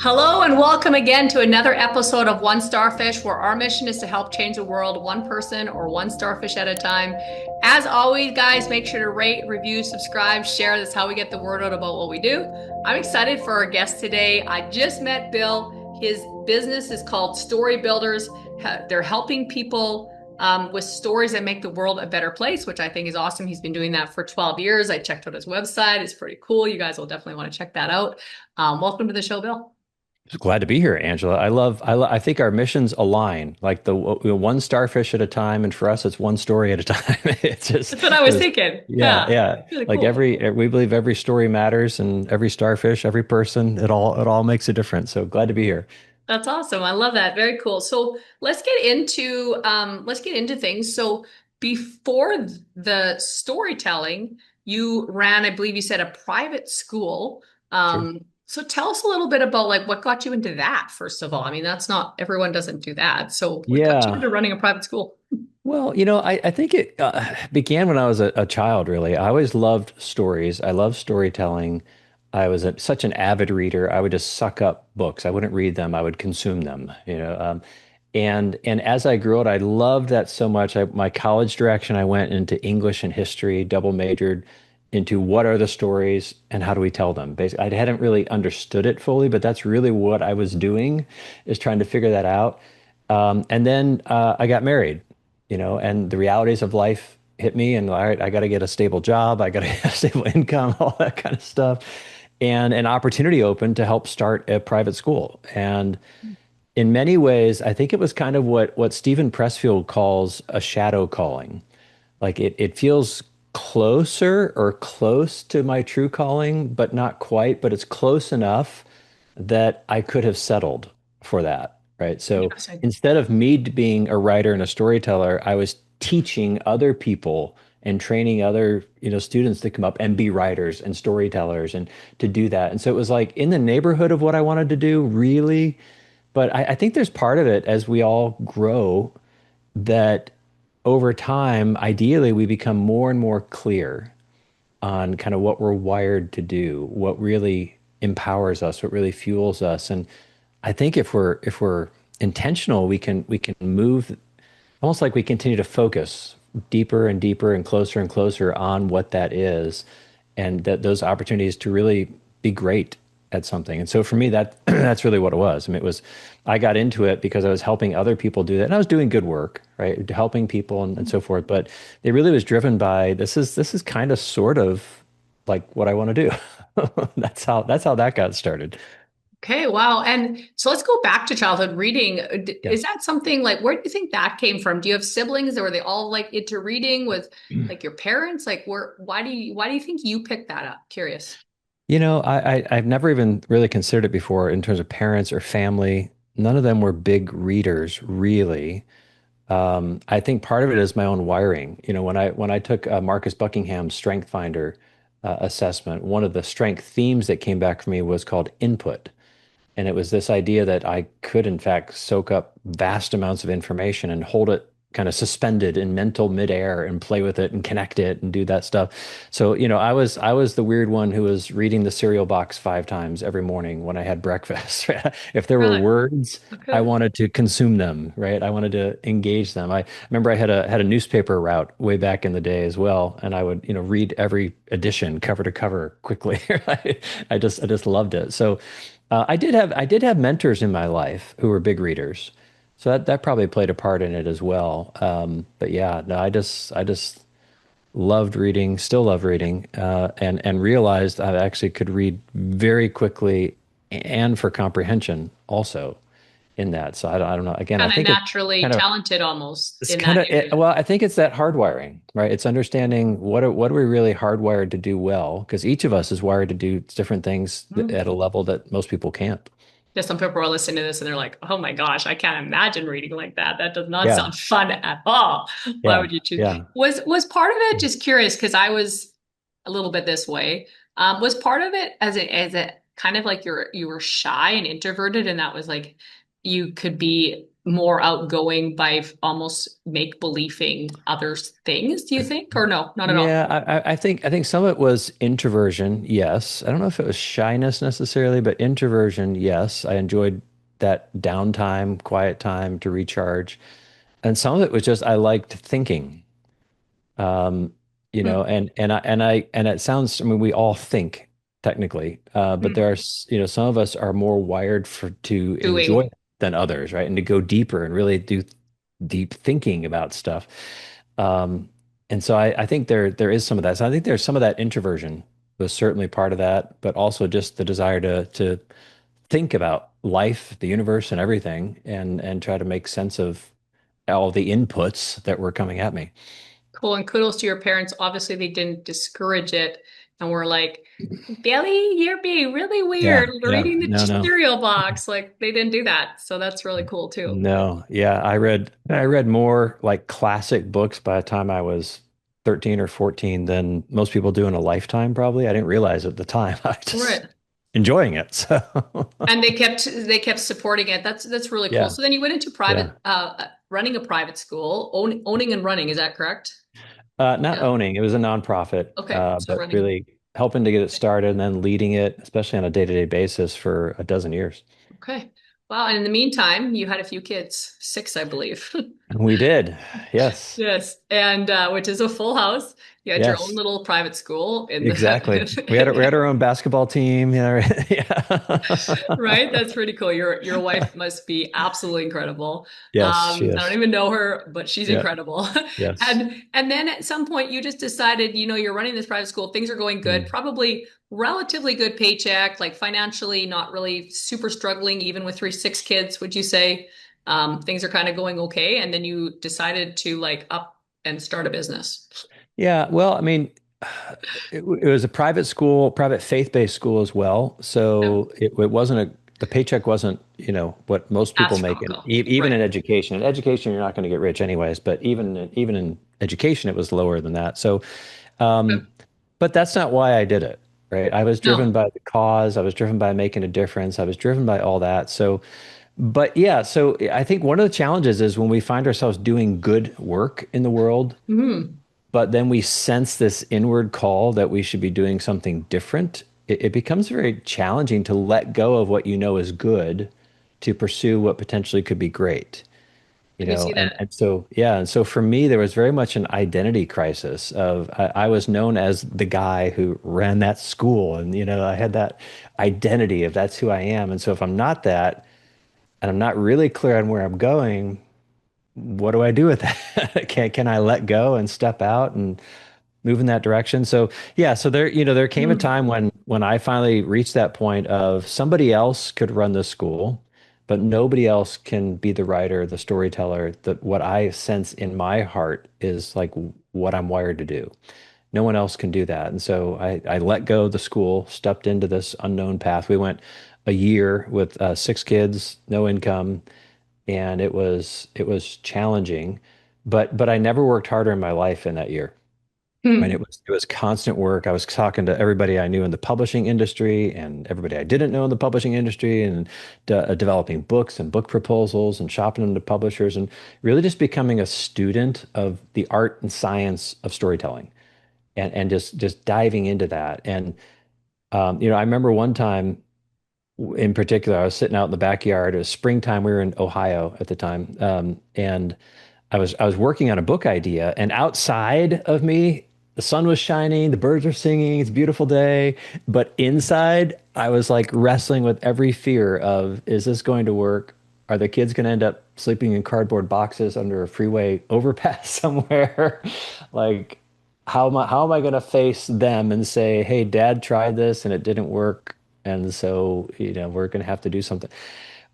Hello and welcome again to another episode of One Starfish, where our mission is to help change the world one person or one starfish at a time. As always, guys, make sure to rate, review, subscribe, share. That's how we get the word out about what we do. I'm excited for our guest today. I just met Bill. His business is called StoryBuilders. They're helping people with stories that make the world a better place, which I think is awesome. He's been doing that for 12 years. I checked out his website. It's pretty cool. You guys will definitely want to check that out. Welcome to the show, Bill. Glad to be here, Angela. I think our missions align, like one starfish at a time, and for us, it's one story at a time. It's just, That's what I was thinking. yeah, Yeah, yeah. really Like cool. we believe every story matters, and every starfish, every person, it all makes a difference. So glad to be here. That's awesome. I love that. Very cool. So let's get into things. So before the storytelling, you ran, I believe you said, a private school. Sure. So tell us a little bit about like what got you into that, first of all. I mean, that's not everyone doesn't do that. So what got you Yeah. into running a private school? Well, I think it began when I was a child, really. I always loved stories. I love storytelling. I was such an avid reader. I would just suck up books. I wouldn't read them. I would consume them. And as I grew up, I loved that so much. My college direction, I went into English and history, double majored into what are the stories and how do we tell them. Basically, I hadn't really understood it fully, but that's really what I was doing, is trying to figure that out. And then I got married, and the realities of life hit me. And all right, I got to get a stable job. I got to get a stable income, all that kind of stuff. And an opportunity opened to help start a private school. And in many ways, I think it was kind of what Stephen Pressfield calls a shadow calling. Like it feels closer or close to my true calling, but not quite, but it's close enough that I could have settled for that, right? So Interesting. instead of me being a writer and a storyteller, I was teaching other people and training other, students to come up and be writers and storytellers and to do that. And so it was like in the neighborhood of what I wanted to do, really. But I think there's part of it as we all grow that over time, ideally, we become more and more clear on kind of what we're wired to do, what really empowers us, what really fuels us. And I think if we're intentional, we can move almost like we continue to focus deeper and deeper and closer on what that is, and that those opportunities to really be great at something. And so for me, that that's really what it was. I mean, I got into it because I was helping other people do that, and I was doing good work, right, helping people and so forth. But it really was driven by this is kind of sort of like what I want to do. That's how that got started. Okay, wow. And so let's go back to childhood reading. Yeah. Is that something like where do you think that came from? Do you have siblings or were they all like into reading with like your parents? Like why do you think you picked that up? Curious. I've never even really considered it before in terms of parents or family. None of them were big readers, really. I think part of it is my own wiring. When I took Marcus Buckingham's Strength Finder assessment, one of the strength themes that came back for me was called input. And it was this idea that I could, in fact, soak up vast amounts of information and hold it kind of suspended in mental midair and play with it and connect it and do that stuff. So, I was the weird one who was reading the cereal box 5 times every morning when I had breakfast. If there were Really? words, I Okay. wanted to consume them, right? I wanted to engage them. I remember I had a newspaper route way back in the day as well, and I would, read every edition cover to cover quickly. I just loved it. So I did have mentors in my life who were big readers, so that probably played a part in it as well. But yeah, no, I just loved reading, still love reading, and realized I actually could read very quickly and for comprehension also in that. So I don't know. Again, I Kind of think it's naturally kind of talented almost it's in kind that of area. well, I think it's that hardwiring, right? It's understanding what are we really hardwired to do well, because each of us is wired to do different things Mm. at a level that most people can't. Just some people are listening to this and they're like, oh my gosh, I can't imagine reading like that. That does not Yeah, sound fun at all. Why yeah, would you choose? yeah. Was part of it just curious because I was a little bit this way. Was part of it as a kind of like you were shy and introverted and that was like you could be more outgoing by almost make believing other things, do you think? Or no, not at all? Yeah, I think some of it was introversion, yes. I don't know if it was shyness necessarily, but introversion, yes. I enjoyed that downtime, quiet time to recharge. And some of it was just I liked thinking. Um, Hmm. and it sounds, I mean, we all think technically, but Hmm. there are, some of us are more wired to enjoy Doing. it than others, right? And to go deeper and really do deep thinking about stuff. Um, and so I think there is some of that. So I think there's some of that introversion was certainly part of that, but also just the desire to think about life, the universe, and everything, and try to make sense of all the inputs that were coming at me. Cool. And kudos to your parents. Obviously, they didn't discourage it and were like, Billy, you're being really Yeah, weird yeah, reading the no, no. cereal box. Like they didn't do that. So that's really cool too. No, yeah, I read more like classic books by the time I was 13 or 14 than most people do in a lifetime, probably. I didn't realize at the time. I just Right. enjoying it. So And they kept supporting it. That's really cool. yeah, So then you went into yeah. private running a private school, owning and running, is that correct? Not Yeah. owning, it was a nonprofit, Okay. So but running. really helping to get it started and then leading it, especially on a day-to-day basis for a dozen years. Okay. Wow. And in the meantime, you had a few kids, six, I believe. We did. Yes. Yes. And which is a full house. You had your own Yes. little private school in Exactly. We had our own basketball team. Yeah. right. That's pretty cool. Your wife must be absolutely incredible. Yes, she I don't is. even know her, but she's Yeah. incredible. Yes. And then at some point you just decided, you're running this private school, things are going good, Mm. probably relatively good paycheck, like financially not really super struggling, even with six kids, would you say? Things are kind of going okay. And then you decided to like up and start a business. Yeah. Well, I mean, it was a private school, private faith-based school as well. Yeah. So it wasn't the paycheck wasn't, what most people make in, Astronomical. even Right. in education. In education, you're not going to get rich anyways, but even in education, it was lower than that. So, Okay. um, but that's not why I did it, right? I was driven No. by the cause. I was driven by making a difference. I was driven by all that. So, but yeah, so I think one of the challenges is when we find ourselves doing good work in the world, Hmm. but then we sense this inward call that we should be doing something different. It becomes very challenging to let go of what you know is good to pursue what potentially could be great. I can see And that. so yeah, and so for me, there was very much an identity crisis of I was known as the guy who ran that school, and I had that identity of that's who I am. And so if I'm not that, and I'm not really clear on where I'm going, what do I do with that? Can I let go and step out and move in that direction? So yeah, so there came a Hmm. time when I finally reached that point of somebody else could run the school, but nobody else can be the writer, the storyteller, that what I sense in my heart is like what I'm wired to do. No one else can do that. And so I let go of the school, stepped into this unknown path. We went a year with six kids, no income, and it was challenging, but I never worked harder in my life in that year. I mean, Hmm. it was constant work. I was talking to everybody I knew in the publishing industry and everybody I didn't know in the publishing industry, and developing books and book proposals and shopping them to publishers, and really just becoming a student of the art and science of storytelling, and just diving into that. And I remember one time in particular, I was sitting out in the backyard. It was springtime. We were in Ohio at the time, and I was working on a book idea. And outside of me, the sun was shining, the birds were singing. It's a beautiful day. But inside, I was like wrestling with every fear of, is this going to work? Are the kids going to end up sleeping in cardboard boxes under a freeway overpass somewhere? Like, how am I going to face them and say, "Hey, Dad tried this and it didn't work, and so we're going to have to do something."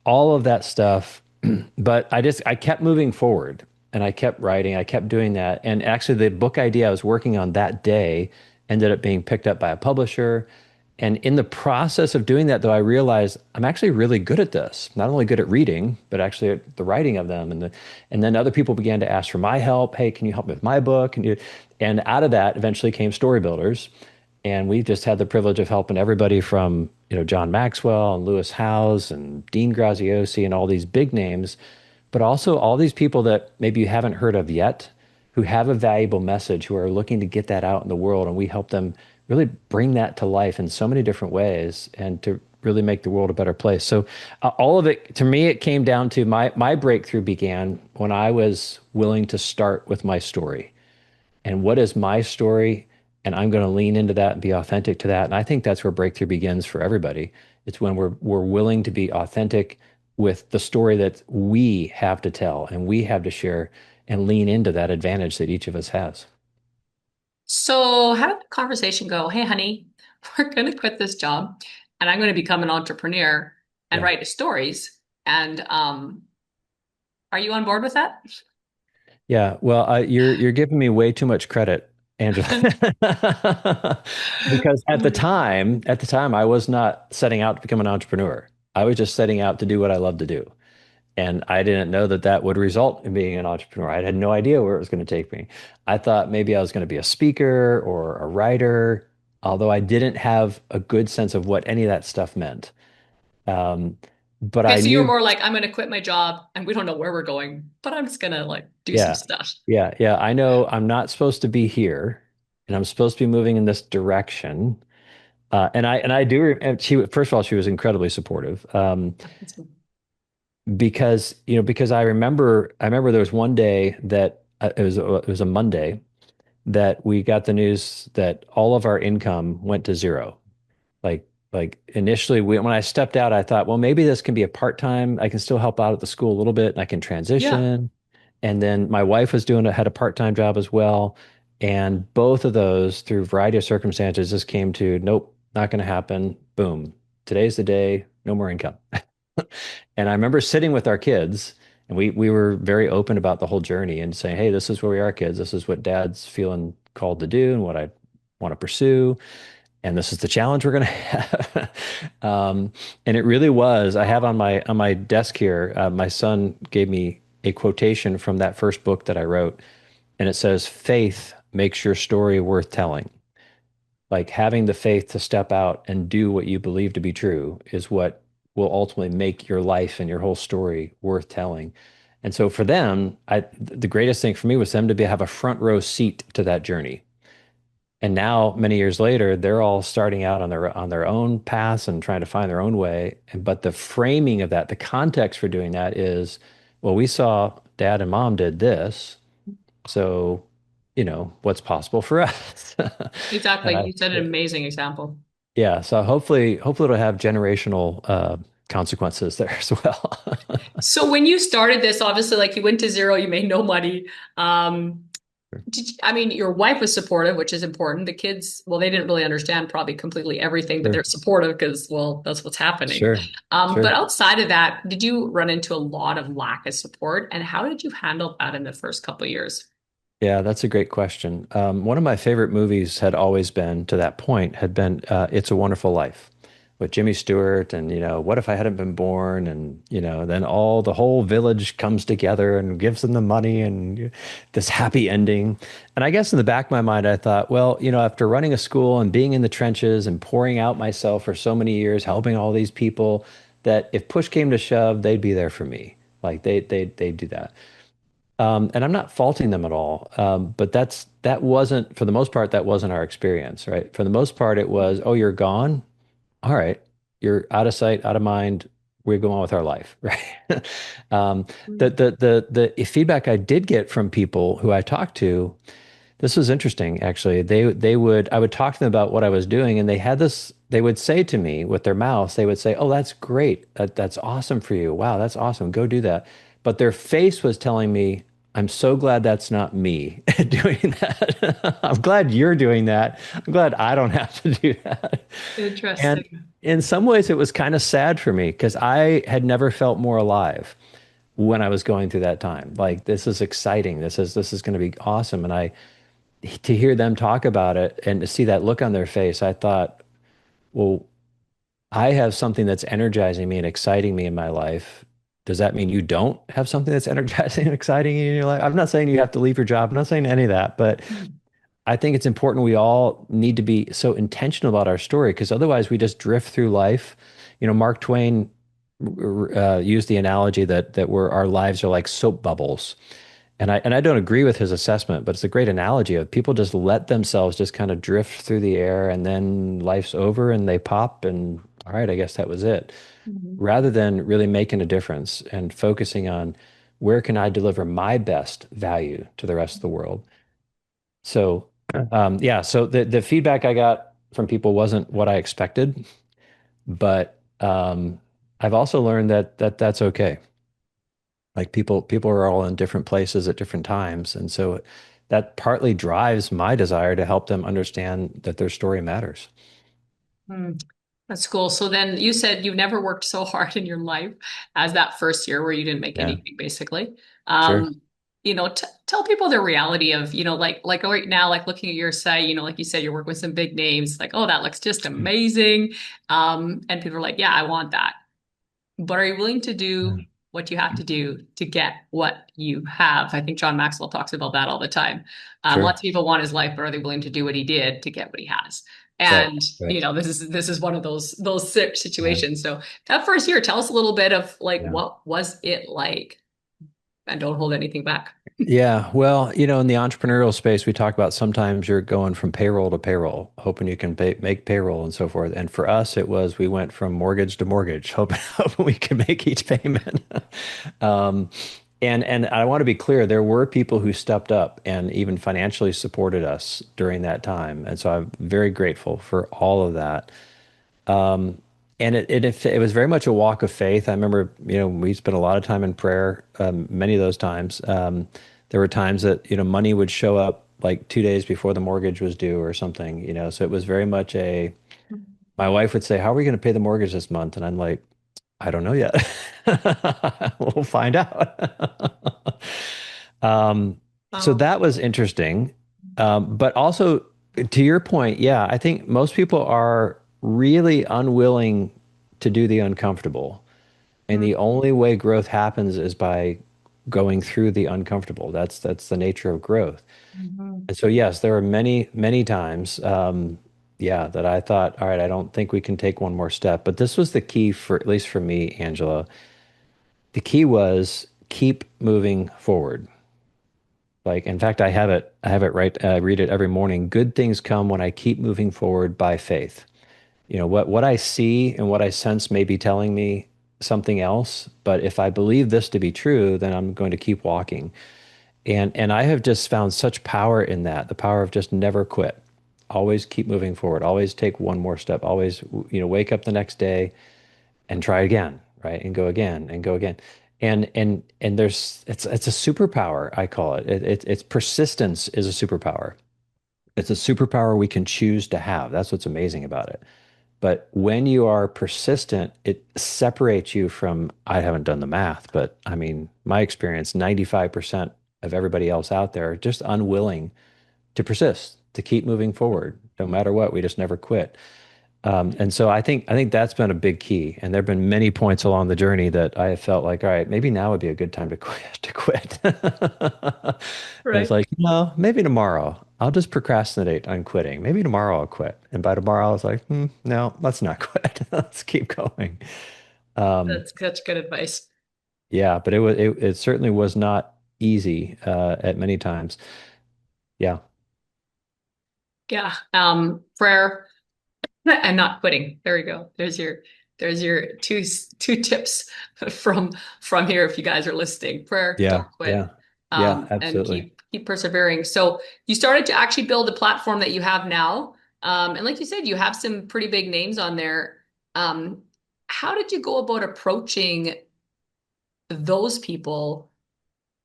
All of that stuff, but I kept moving forward and I kept writing. I kept doing that, and actually, the book idea I was working on that day ended up being picked up by a publisher. And in the process of doing that, though, I realized I'm actually really good at this. Not only good at reading, but actually at the writing of them. And then other people began to ask for my help. Hey, can you help me with my book? And out of that eventually came StoryBuilders. And we just had the privilege of helping everybody from John Maxwell and Lewis Howes and Dean Graziosi and all these big names but also all these people that maybe you haven't heard of yet, who have a valuable message, who are looking to get that out in the world, and we help them really bring that to life in so many different ways and to really make the world a better place. So all of it, to me, it came down to my breakthrough began when I was willing to start with my story. And what is my story? And I'm going to lean into that and be authentic to that. And I think that's where breakthrough begins for everybody. It's when we're willing to be authentic with the story that we have to tell and we have to share and lean into that advantage that each of us has. So how did the conversation go? Hey, honey, we're going to quit this job and I'm going to become an entrepreneur and Yeah. write stories. And are you on board with that? Yeah. Well, you're giving me way too much credit, Angela. Because at the time, I was not setting out to become an entrepreneur. I was just setting out to do what I love to do. And I didn't know that that would result in being an entrepreneur. I had no idea where it was going to take me. I thought maybe I was going to be a speaker or a writer, although I didn't have a good sense of what any of that stuff meant. Um, but Okay, I so you're knew, more like, I'm going to quit my job and we don't know where we're going, but I'm just going to like do some yeah, stuff. yeah. I know I'm not supposed to be here, and I'm supposed to be moving in this direction. And I do. And she first of all, she was incredibly supportive. Because because I remember there was one day that it was a Monday that we got the news that all of our income went to zero. Like initially when I stepped out, I thought, well, maybe this can be a part-time. I can still help out at the school a little bit and I can Yeah. transition. And then my wife had a part-time job as well. And both of those, through a variety of circumstances, just came to, nope, not going to happen. Boom. Today's the day, no more income. And I remember sitting with our kids, and we were very open about the whole journey and saying, hey, this is where we are, kids. This is what dad's feeling called to do and what I want to pursue. And this is the challenge we're going to have. And it really was. I have on my desk here, my son gave me a quotation from that first book that I wrote, and it says, "Faith makes your story worth telling." Like having the faith to step out and do what you believe to be true is what will ultimately make your life and your whole story worth telling. And so for them, the greatest thing for me was them to have a front row seat to that journey. And now, many years later, they're all starting out on their own paths and trying to find their own way. But the framing of that, the context for doing that is, well, we saw dad and mom did this, so what's possible for us. Exactly. And You said an amazing example. yeah, so hopefully it'll have generational consequences there as well. So when you started this, obviously, like you went to zero, you made no money. I mean, your wife was supportive, which is important. The kids, well, they didn't really understand probably completely everything, but Sure, they're supportive because, well, that's what's happening. sure, But sure. outside of that, did you run into a lot of lack of support? And how did you handle that in the first couple of years? Yeah, that's a great question. One of my favorite movies had always been, to that point, had been It's a Wonderful Life with Jimmy Stewart. And, what if I hadn't been born? And, then the whole village comes together and gives them the money and this happy ending. And I guess in the back of my mind, I thought, well, after running a school and being in the trenches and pouring out myself for so many years, helping all these people, that if push came to shove, they'd be there for me. Like they'd do that. And I'm not faulting them at all. But that wasn't, for the most part, that wasn't our experience, right? For the most part, it was, oh, you're gone. All right. You're out of sight, out of mind. We're going on with our life, right? Um, the feedback I did get from people who I talked to, this was interesting, actually. I would talk to them about what I was doing, and they would say to me with their mouths, they would say, "Oh, that's great. That's awesome for you. Wow, that's awesome. Go do that." But their face was telling me, "I'm so glad that's not me doing that. I'm glad you're doing that. I'm glad I don't have to do that." And Interesting. in some ways, it was kind of sad for me because I had never felt more alive when I was going through that time. Like, this is exciting. This is going to be awesome. And to hear them talk about it and to see that look on their face, I thought, well, I have something that's energizing me and exciting me in my life. Does that mean you don't have something that's energizing and exciting in your life? I'm not saying you have to leave your job. I'm not saying any of that, but I think it's important we all need to be so intentional about our story because otherwise we just drift through life. Mark Twain used the analogy that our lives are like soap bubbles. And I don't agree with his assessment, but it's a great analogy of people just let themselves just kind of drift through the air and then life's over and they pop and all right, I guess that was it. Mhm. Rather than really making a difference and focusing on where can I deliver my best value to the rest of the world. So yeah, so the feedback I got from people wasn't what I expected, but I've also learned that that's okay. Like people are all in different places at different times, and so that partly drives my desire to help them understand that their story matters. Hmm. That's cool. So then you said you've never worked so hard in your life as that first year where you didn't make Yeah, anything, basically. sure. T tell people the reality of, like right now, like looking at your site, like you said, you're working with some big names, like, oh, that looks just amazing. And people are like, yeah, I want that. But are you willing to Yeah, do what you have to do to get what you have? I think John Maxwell talks about that all the time. sure. Lots of people want his life, but are they willing to do what he did to get what he has? Right, And right. this is one of those Yeah, situations. So that first year, tell us a little bit of like yeah. what was it like, and don't hold anything back. Yeah, well, in the entrepreneurial space, we talk about sometimes you're going from payroll to payroll, hoping you can make payroll and so forth. And for us, it was we went from mortgage to mortgage, hoping we could make each payment. Um, and I want to be clear, there were people who stepped up and even financially supported us during that time. And so I'm very grateful for all of that. Um, and it was very much a walk of faith. I remember, we spent a lot of time in prayer, many of those times. There were times that, money would show up like 2 days before the mortgage was due or something, so it was very much my wife would say, how are we going to pay the mortgage this month? And I'm like, I don't know yet. We'll find out. So Oh. that was interesting. But also to your point, yeah, I think most people are really unwilling to do the uncomfortable. And the only way growth happens is by going through the uncomfortable. That's the nature of growth. Mhm. And so, yes, there were many, many times, yeah, that I thought, all right, I don't think we can take one more step. But this was the key for, at least for me, Angela. The key was keep moving forward. Like, in fact, I have it right. I read it every morning. Good things come when I keep moving forward by faith. What I see and what I sense may be telling me something else, but if I believe this to be true, then I'm going to keep walking. And I have just found such power in that, the power of just never quit. Always keep moving forward. Always take one more step. Always, wake up the next day and try again, right? And go again and go again. And it's a superpower, I call it. It's persistence is a superpower. It's a superpower we can choose to have. That's what's amazing about it. But when you are persistent, it separates you from, I haven't done the math, but I mean, my experience, 95% of everybody else out there are just unwilling to persist, to keep moving forward, no matter what. We just never quit. And so I think that's been a big key. And there have been many points along the journey that I have felt like, all right, maybe now would be a good time to quit. And it's Right. like, no, maybe tomorrow. I'll just procrastinate on quitting. Maybe tomorrow I'll quit. And by tomorrow I was like, no, let's not quit. Let's keep going. Um, That's such good advice. yeah, but it certainly was not easy at many times. Yeah, Yeah. Prayer and not quitting. There we go. There's your two tips from from here if you guys are listening. Prayer, yeah, don't quit. yeah, yeah, And absolutely. keep persevering. So you started to actually build a platform that you have now. And like you said, you have some pretty big names on there. Um, how did you go about approaching those people?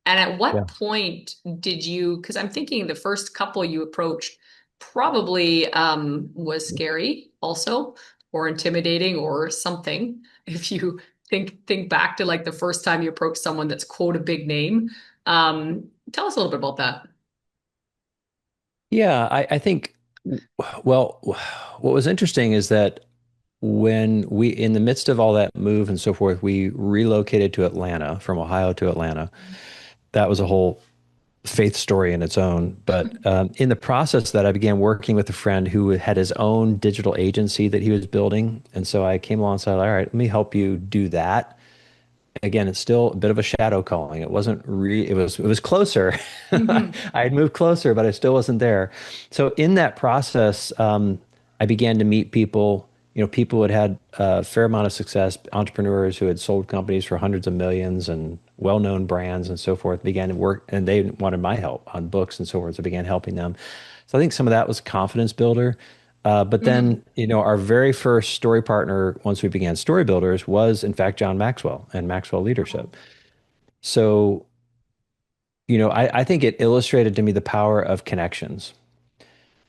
And at Yeah. what point did you, because I'm thinking the first couple you approached probably was scary also, or intimidating or something. If you think back to like the first time you approached someone that's quote a big name, tell us a little bit about that. Yeah, I think, well, what was interesting is that when in the midst of all that move and so forth, we relocated to Atlanta from Ohio to Atlanta. That was a whole faith story in its own. But in the process of that, I began working with a friend who had his own digital agency that he was building. And so I came along and said, all right, let me help you do that. Again, it's still a bit of a shadow calling. It wasn't it was closer. Mhm. I had moved closer, but I still wasn't there. So in that process, I began to meet people, people who had a fair amount of success, entrepreneurs who had sold companies for hundreds of millions and well-known brands and so forth, began to work, and they wanted my help on books and so forth. So I began helping them. So I think some of that was confidence builder. But Mhm. then, our very first story partner, once we began StoryBuilders, was in fact John Maxwell and Maxwell Leadership. So, I think it illustrated to me the power of connections,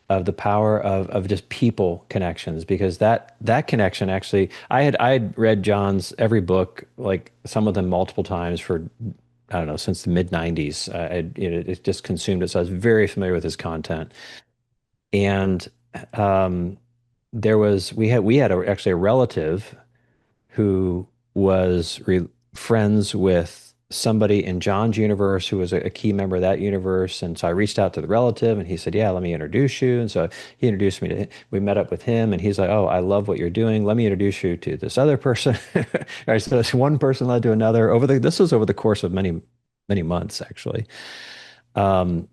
of the power of just people connections, because that connection actually, I had read John's every book, like some of them multiple times for I don't know, since the mid 90s. It just consumed it, so I was very familiar with his content. And um, actually a relative who was friends with somebody in John's universe who was a key member of that universe. And so I reached out to the relative and he said, yeah, let me introduce you. And so he introduced me to him. We met up with him and he's like, oh, I love what you're doing. Let me introduce you to this other person. All right, so this one person led to another this was over the course of many, many months, actually. Um,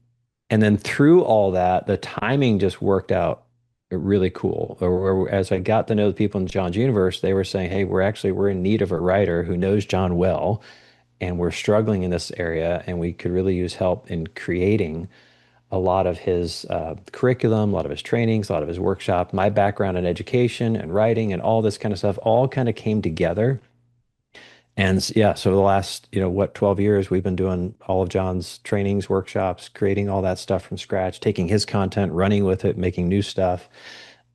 and then through all that, the timing just worked out really cool. As I got to know the people in John's universe, they were saying, "Hey, we're in need of a writer who knows John well, and we're struggling in this area, and we could really use help in creating a lot of his curriculum, a lot of his trainings, a lot of his workshop. My background in education and writing and all this kind of stuff all kind of came together." And yeah, so the last, 12 years, we've been doing all of John's trainings, workshops, creating all that stuff from scratch, taking his content, running with it, making new stuff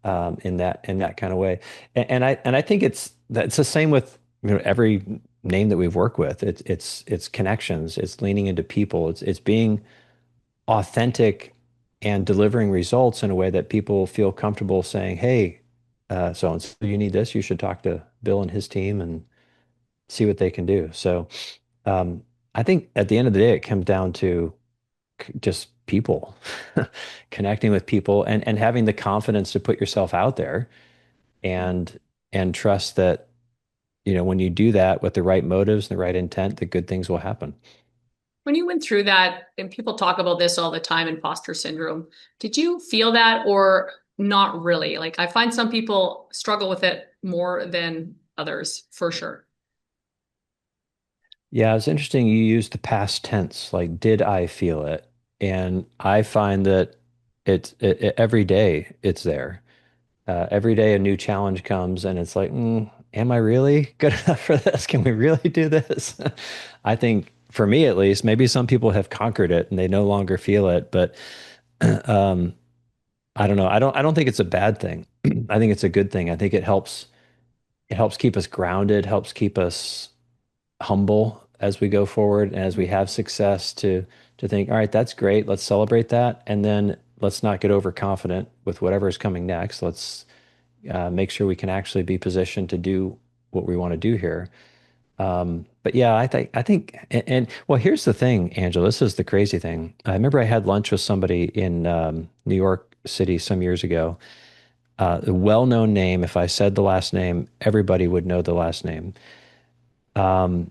in that kind of way. And I think it's the same with every name that we've worked with. It's connections, it's leaning into people, it's being authentic and delivering results in a way that people feel comfortable saying, "Hey, so and so, you need this, you should talk to Bill and his team and see what they can do." So um, I think at the end of the day, it comes down to just people, connecting with people and having the confidence to put yourself out there and trust that, when you do that with the right motives and the right intent, that good things will happen. When you went through that, and people talk about this all the time, imposter syndrome, did you feel that or not really? Like, I find some people struggle with it more than others, for sure. Yeah, it's interesting you used the past tense, like, did I feel it? And I find that every day it's there. Every day a new challenge comes and it's like, am I really good enough for this? Can we really do this? I think for me at least, maybe some people have conquered it and they no longer feel it, but um, I don't know. I don't think it's a bad thing. I think it's a good thing. I think it helps keep us grounded, helps keep us humble as we go forward and as we have success to think, all right, that's great. Let's celebrate that. And then let's not get overconfident with whatever is coming next. Let's make sure we can actually be positioned to do what we want to do here. But yeah, I think, well, here's the thing, Angela. This is the crazy thing. I remember I had lunch with somebody in New York City some years ago. A well-known name. If I said the last name, everybody would know the last name. Um,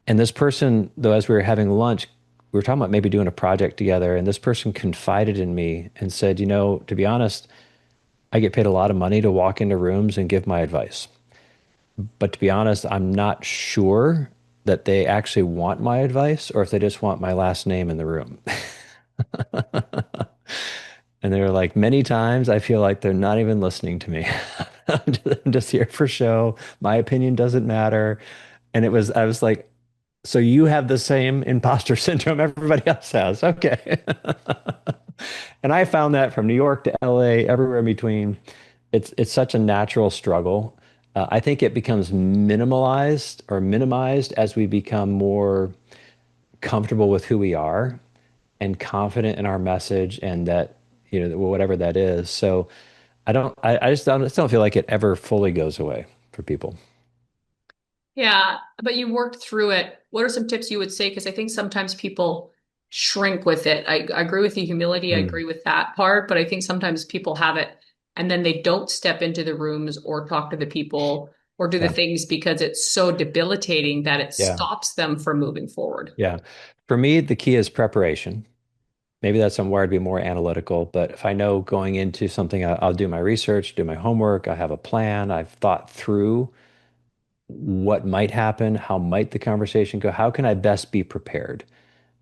and this person, though, as we were having lunch, we were talking about maybe doing a project together. And this person confided in me and said, to be honest, I get paid a lot of money to walk into rooms and give my advice. But to be honest, I'm not sure that they actually want my advice or if they just want my last name in the room. And they were like, many times I feel like they're not even listening to me. I'm just here for show. My opinion doesn't matter. I was like, so you have the same imposter syndrome everybody else has. Okay. And I found that from New York to LA, everywhere in between. It's such a natural struggle. I think it becomes minimalized or minimized as we become more comfortable with who we are and confident in our message and that, whatever that is. So I just don't feel like it ever fully goes away for people. Yeah, but you worked through it. What are some tips you would say? Because I think sometimes people shrink with it. I agree with the humility. I Mm, agree with that part, but I think sometimes people have it and then they don't step into the rooms or talk to the people or do the yeah. things because it's so debilitating that it Yeah. stops them from moving forward. Yeah. For me, the key is preparation. Maybe that's somewhere to be more analytical, but if I know going into something, I'll do my research, do my homework, I have a plan, I've thought through what might happen, how might the conversation go, how can I best be prepared?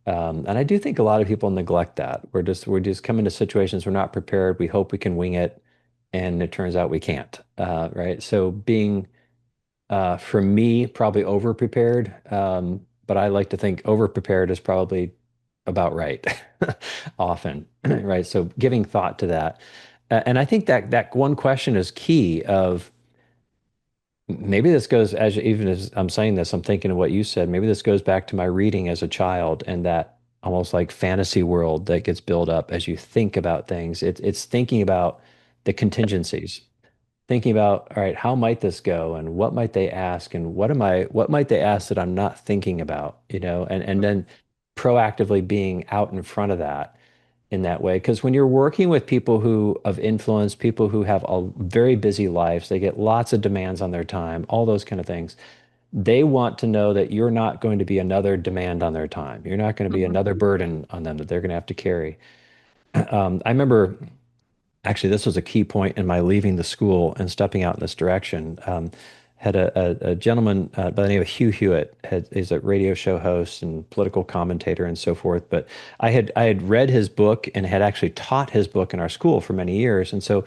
And I do think a lot of people neglect that. We're just coming to situations we're not prepared. We hope we can wing it, and it turns out we can't. Right? So being for me, probably over prepared. But I like to think over prepared is probably about right often, right? So giving thought to that. And I think that that one question is key of maybe this goes as even as I'm saying this, I'm thinking of what you said. Maybe this goes back to my reading as a child and that almost like fantasy world that gets built up as you think about things. It's thinking about the contingencies, thinking about, all right, how might this go and what might they ask and what might they ask that I'm not thinking about, and then proactively being out in front of that in that way. Because when you're working with people who of influence, people who have a very busy lives, they get lots of demands on their time, all those kind of things. They want to know that you're not going to be another demand on their time. You're not going to be Mhm. another burden on them that they're going to have to carry. I remember actually, this was a key point in my leaving the school and stepping out in this direction. Had a gentleman by the name of Hugh Hewitt. He's a radio show host and political commentator and so forth. But I had read his book and had actually taught his book in our school for many years. And so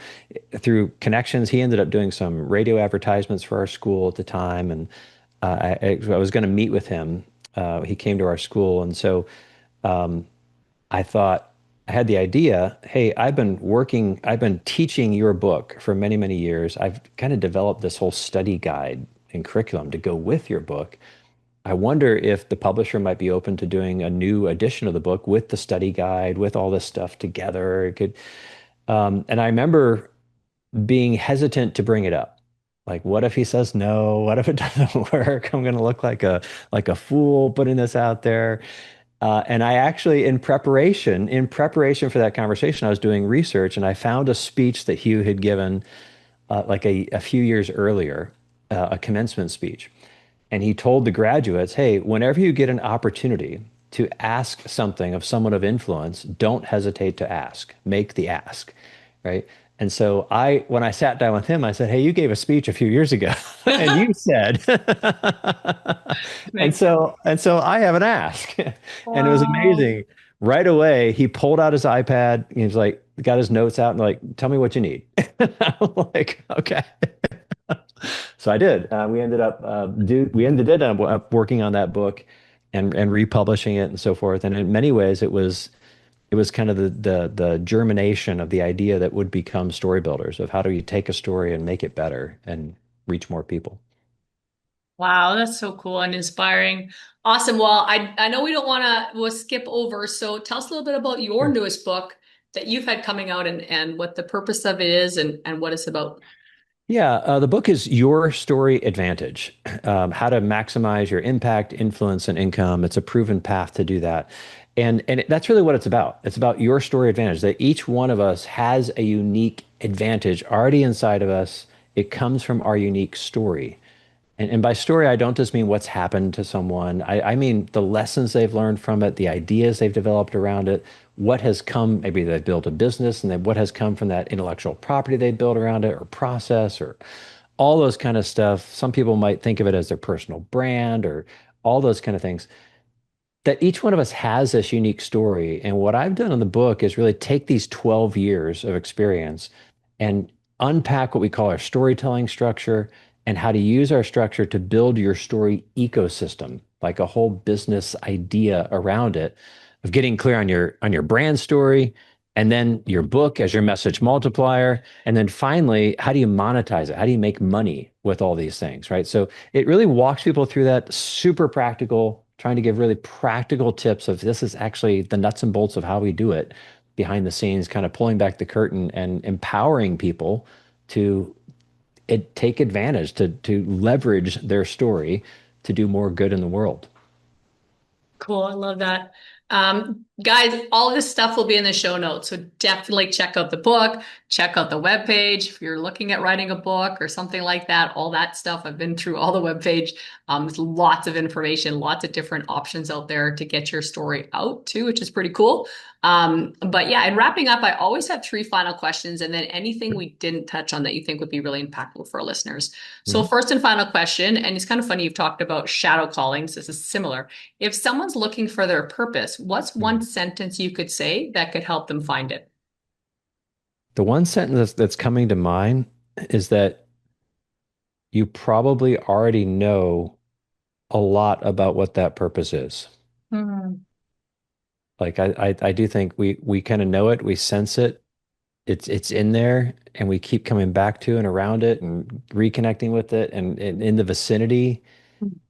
through connections, he ended up doing some radio advertisements for our school at the time. And I was going to meet with him. He came to our school, and so I thought, I had the idea, hey, I've been teaching your book for many, many years. I've kind of developed this whole study guide and curriculum to go with your book. I wonder if the publisher might be open to doing a new edition of the book with the study guide, with all this stuff together. And I remember being hesitant to bring it up. Like, what if he says no? What if it doesn't work? I'm going to look like a fool putting this out there. And I actually, in preparation for that conversation, I was doing research and I found a speech that Hugh had given like a few years earlier, a commencement speech. And he told the graduates, hey, whenever you get an opportunity to ask something of someone of influence, don't hesitate to ask. Make the ask, right? And so when I sat down with him, I said, hey, you gave a speech a few years ago and you said, Makes sense. and so I have an ask. And it was Wow. amazing. Right away, he pulled out his iPad. He was like, got his notes out and like, tell me what you need. I'm like, okay. So I did. We ended up working on that book and republishing it and so forth. And in many ways, it was kind of the germination of the idea that would become story builders of how do you take a story and make it better and reach more people. Wow, that's so cool and inspiring. Awesome. Well, I know we don't want to we'll skip over, so tell us a little bit about your Sure. newest book that you've had coming out and what the purpose of it is and what it's about. Yeah, the book is Your Story Advantage, how to maximize your impact, influence, and income. It's a proven path to do that. That's really what it's about. It's about your story advantage, that each one of us has a unique advantage already inside of us. It comes from our unique story. And by story, I don't just mean what's happened to someone. I mean the lessons they've learned from it, the ideas they've developed around it, what has come, maybe they've built a business, and then what has come from that intellectual property they built around it, or process, or all those kind of stuff. Some people might think of it as their personal brand, or all those kind of things that each one of us has this unique story. And what I've done in the book is really take these 12 years of experience and unpack what we call our storytelling structure and how to use our structure to build your story ecosystem, like a whole business idea around it, of getting clear on your brand story, and then your book as your message multiplier. And then finally, how do you monetize it? How do you make money with all these things, right? So it really walks people through that super practical, trying to give really practical tips of this is actually the nuts and bolts of how we do it behind the scenes, kind of pulling back the curtain and empowering people to take advantage, to leverage their story to do more good in the world. Cool. I love that. Guys, all this stuff will be in the show notes. So definitely check out the book, check out the webpage. If you're looking at writing a book or something like that, all that stuff, I've been through all the webpage. There's lots of information, lots of different options out there to get your story out too, which is pretty cool. But yeah, and wrapping up, I always have three final questions and then anything we didn't touch on that you think would be really impactful for our listeners. So Mhm. first and final question, and it's kind of funny you've talked about shadow calling. So this is similar. If someone's looking for their purpose, what's one Mhm. sentence you could say that could help them find it? The one sentence that's coming to mind is that you probably already know a lot about what that purpose is. Hmm. Like I do think we kind of know it, we sense it, it's in there, and we keep coming back to and around it and reconnecting with it and in the vicinity.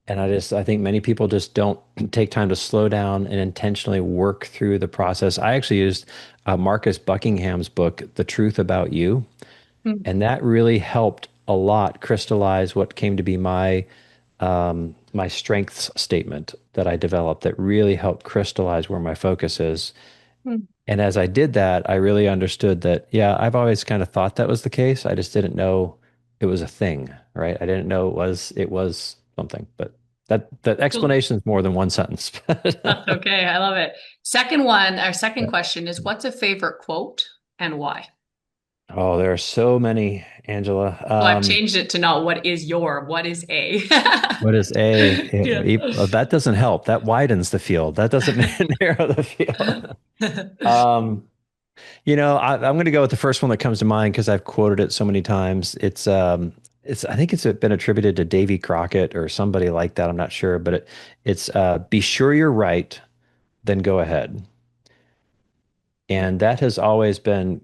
And I think many people just don't take time to slow down and intentionally work through the process. I actually used Marcus Buckingham's book, The Truth About You, Hmm. and that really helped a lot crystallize what came to be my strengths statement that I developed that really helped crystallize where my focus is. Hmm. And as I did that, I really understood that, yeah, I've always kind of thought that was the case. I just didn't know it was a thing, right? I didn't know it was something, but that Cool. explanation is more than one sentence. That's okay. I love it. Second one, our second question is what's a favorite quote and why? Oh, there are so many, Angela. Well, I've changed it to not what is a? What is Yeah. that doesn't help. That widens the field. That doesn't narrow the field. Um, I'm going to go with the first one that comes to mind because I've quoted it so many times. I think it's been attributed to Davy Crockett or somebody like that. I'm not sure, but it's be sure you're right, then go ahead. And that has always been,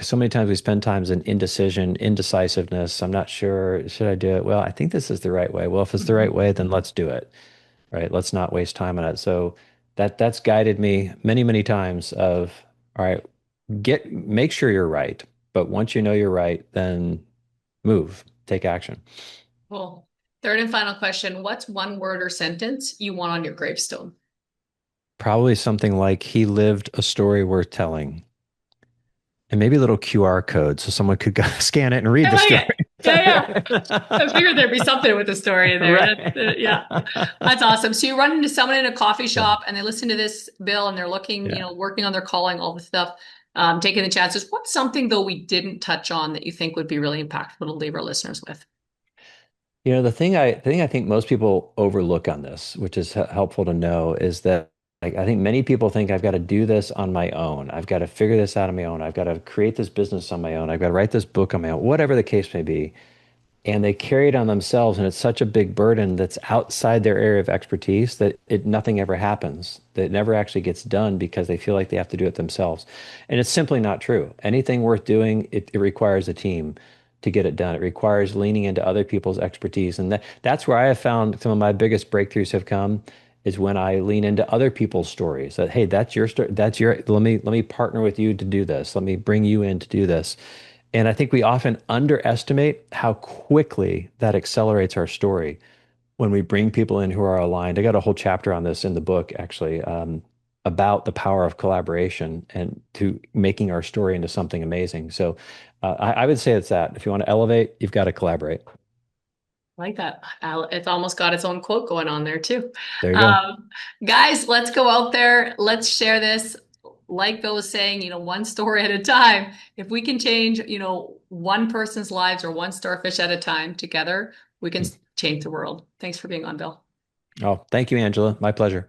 so many times we spend times in indecision, indecisiveness. I'm not sure, should I do it? Well, I think this is the right way. Well, if it's the right way, then let's do it, right? Let's not waste time on it. So that's guided me many, many times of, all right, make sure you're right. But once you know you're right, then move, take action. Cool. Third and final question. What's one word or sentence you want on your gravestone? Probably something like he lived a story worth telling. And maybe a little QR code so someone could go scan it and read I the like story. it. Yeah, yeah. I figured there'd be something with the story in there. Right. Yeah, that's awesome. So you run into someone in a coffee Yeah. shop and they listen to this, Bill, and they're looking, Yeah. working on their calling, all the stuff, taking the chances. What's something though we didn't touch on that you think would be really impactful to leave our listeners with? The thing I think most people overlook on this, which is helpful to know, is that like I think many people think I've got to do this on my own. I've got to figure this out on my own. I've got to create this business on my own. I've got to write this book on my own, whatever the case may be. And they carry it on themselves, and it's such a big burden that's outside their area of expertise that nothing ever happens. That it never actually gets done because they feel like they have to do it themselves. And it's simply not true. Anything worth doing, it requires a team to get it done. It requires leaning into other people's expertise. And that's where I have found some of my biggest breakthroughs have come is when I lean into other people's stories that, hey, that's your story. Let me partner with you to do this. Let me bring you in to do this. And I think we often underestimate how quickly that accelerates our story when we bring people in who are aligned. I got a whole chapter on this in the book, actually, about the power of collaboration and to making our story into something amazing. So I would say it's that. If you want to elevate, you've got to collaborate. I like that. It's almost got its own quote going on there too. There you go. Um, Guys, let's go out there. Let's share this. Like Bill was saying, one story at a time. If we can change, one person's lives or one starfish at a time together, we can change the world. Thanks for being on, Bill. Oh, thank you, Angela. My pleasure.